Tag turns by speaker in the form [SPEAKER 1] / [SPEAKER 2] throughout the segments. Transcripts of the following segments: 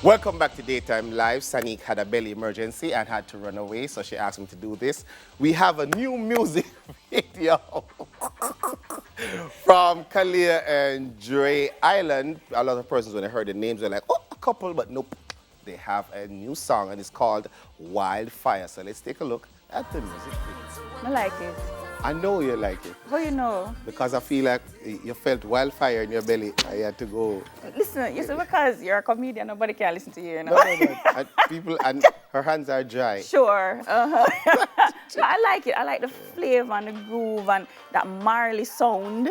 [SPEAKER 1] Welcome back to Daytime Live. Sanique had a belly emergency and had to run away, so she asked me to do this. We have a new music video from Kalia and Dre Island. A lot of persons, when they heard the names, were like, oh, a couple, but nope. They have a new song, and it's called Wildfire. So let's take a look at the music video.
[SPEAKER 2] I like it.
[SPEAKER 1] I know you like it.
[SPEAKER 2] How you know?
[SPEAKER 1] Because I feel like you felt wildfire in your belly. I had to go.
[SPEAKER 2] Listen, you see, because you're a comedian, nobody can listen to you, you know?
[SPEAKER 1] No. People, and her hands are dry.
[SPEAKER 2] Sure. No, I like it. I like the flavor and the groove and that Marley sound.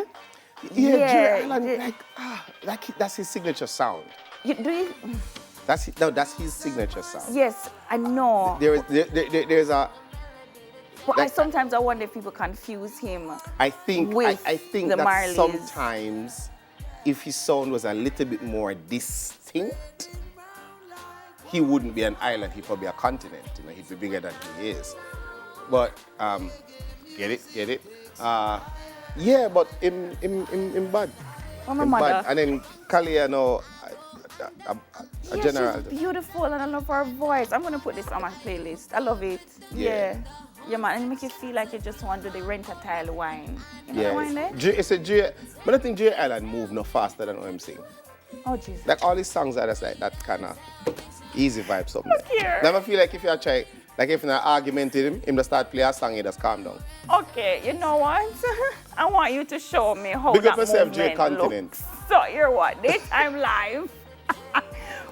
[SPEAKER 1] Yeah. That's his signature sound.
[SPEAKER 2] Do you?
[SPEAKER 1] That's his signature sound.
[SPEAKER 2] Yes, I know.
[SPEAKER 1] There's a.
[SPEAKER 2] But sometimes I wonder if people confuse him.
[SPEAKER 1] I think
[SPEAKER 2] with the
[SPEAKER 1] that
[SPEAKER 2] Marleys.
[SPEAKER 1] sometimes, if his sound was a little bit more distinct, he wouldn't be an island. He'd probably be a continent. You know, he'd be bigger than he is. But get it. Yeah, but in bad.
[SPEAKER 2] Oh, my mother.
[SPEAKER 1] Bad. And then Kalia, a general.
[SPEAKER 2] She's beautiful and I love her voice. I'm gonna put this on my playlist. I love it. Yeah. Yeah, man, and it makes you feel like you just want to do the rent-a-tile wine. You know the wine there?
[SPEAKER 1] It's a J, but I think J Island move no faster than OMC.
[SPEAKER 2] Oh, Jesus.
[SPEAKER 1] Like all these songs are just like that kind of easy vibe something.
[SPEAKER 2] Here.
[SPEAKER 1] Never feel like if you try, like if in an argument with him just start play a song, he just calm down.
[SPEAKER 2] Okay, you know what? I want you to show me how
[SPEAKER 1] Big
[SPEAKER 2] that
[SPEAKER 1] up yourself, J
[SPEAKER 2] movement
[SPEAKER 1] Continent.
[SPEAKER 2] looks. So, hear what? This time live.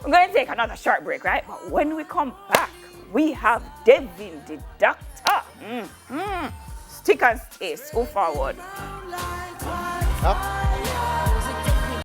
[SPEAKER 2] We're going to take another short break, right? But when we come back, we have Devin the Doctor. Stick and stay, go forward.
[SPEAKER 1] Up.